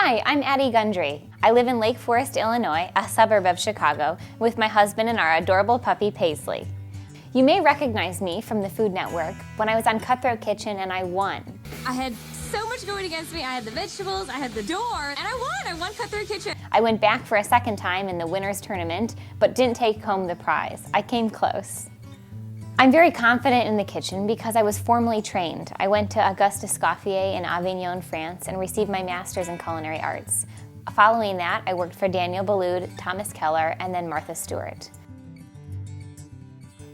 Hi, I'm Addie Gundry. I live in Lake Forest, Illinois, a suburb of Chicago, with my husband and our adorable puppy, Paisley. You may recognize me from the Food Network when I was on Cutthroat Kitchen and I won. I had so much going against me. I had the vegetables, I had the door, and I won. I won Cutthroat Kitchen. I went back for a second time in the winner's tournament, but didn't take home the prize. I came close. I'm very confident in the kitchen because I was formally trained. I went to Auguste Escoffier in Avignon, France, and received my master's in culinary arts. Following that, I worked for Daniel Boulud, Thomas Keller, and then Martha Stewart.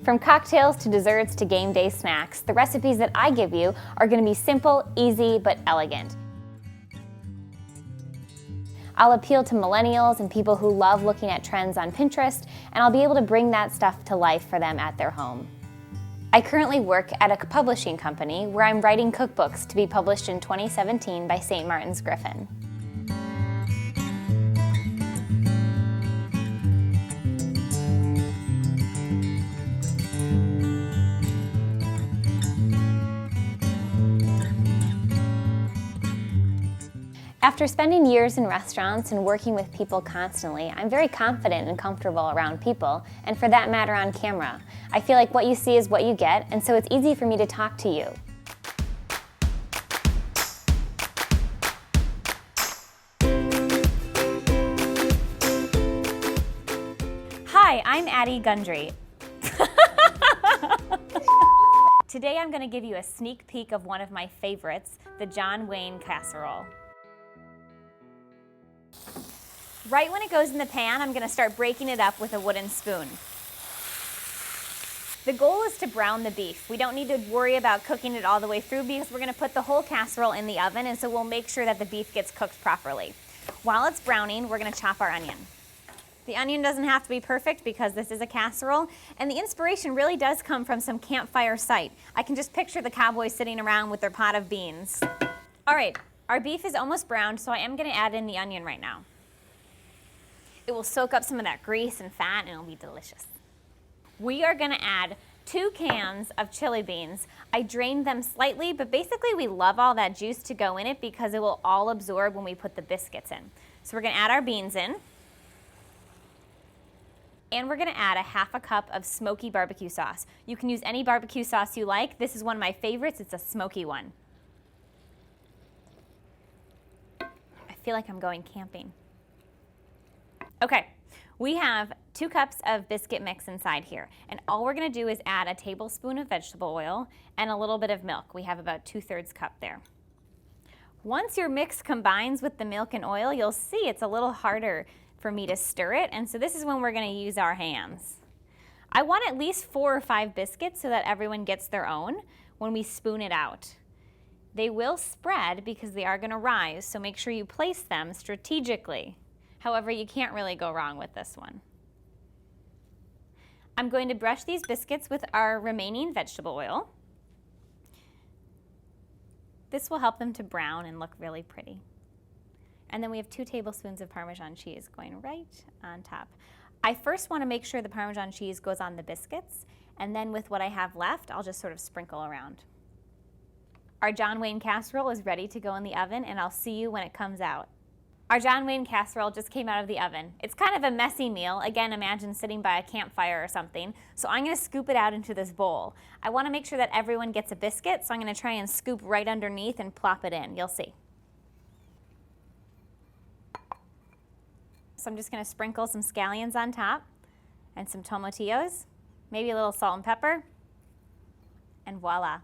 From cocktails to desserts to game day snacks, the recipes that I give you are going to be simple, easy, but elegant. I'll appeal to millennials and people who love looking at trends on Pinterest, and I'll be able to bring that stuff to life for them at their home. I currently work at a publishing company where I'm writing cookbooks to be published in 2017 by St. Martin's Griffin. After spending years in restaurants and working with people constantly, I'm very confident and comfortable around people, and for that matter on camera. I feel like what you see is what you get, and so it's easy for me to talk to you. Hi, I'm Addie Gundry. Today I'm going to give you a sneak peek of one of my favorites, the John Wayne casserole. Right when it goes in the pan, I'm going to start breaking it up with a wooden spoon. The goal is to brown the beef. We don't need to worry about cooking it all the way through because we're going to put the whole casserole in the oven, and so we'll make sure that the beef gets cooked properly. While it's browning, we're going to chop our onion. The onion doesn't have to be perfect because this is a casserole, and the inspiration really does come from some campfire site. I can just picture the cowboys sitting around with their pot of beans. All right, our beef is almost browned, so I am going to add in the onion right now. It will soak up some of that grease and fat, and it'll be delicious. We are going to add 2 cans of chili beans. I drained them slightly, but basically we love all that juice to go in it because it will all absorb when we put the biscuits in. So we're going to add our beans in. And we're going to add a 1/2 cup of smoky barbecue sauce. You can use any barbecue sauce you like. This is one of my favorites. It's a smoky one. I feel like I'm going camping. Okay, we have 2 cups of biscuit mix inside here, and all we're going to do is add a tablespoon of vegetable oil and a little bit of milk. We have about 2/3 cup there. Once your mix combines with the milk and oil, you'll see it's a little harder for me to stir it, and so this is when we're going to use our hands. I want at least 4 or 5 biscuits so that everyone gets their own when we spoon it out. They will spread because they are going to rise, so make sure you place them strategically. However, you can't really go wrong with this one. I'm going to brush these biscuits with our remaining vegetable oil. This will help them to brown and look really pretty. And then we have 2 tablespoons of Parmesan cheese going right on top. I first want to make sure the Parmesan cheese goes on the biscuits, and then with what I have left, I'll just sort of sprinkle around. Our John Wayne casserole is ready to go in the oven, and I'll see you when it comes out. Our John Wayne casserole just came out of the oven. It's kind of a messy meal. Again, imagine sitting by a campfire or something. So I'm going to scoop it out into this bowl. I want to make sure that everyone gets a biscuit, so I'm going to try and scoop right underneath and plop it in. You'll see. So I'm just going to sprinkle some scallions on top and some tomatillos, maybe a little salt and pepper, and voila.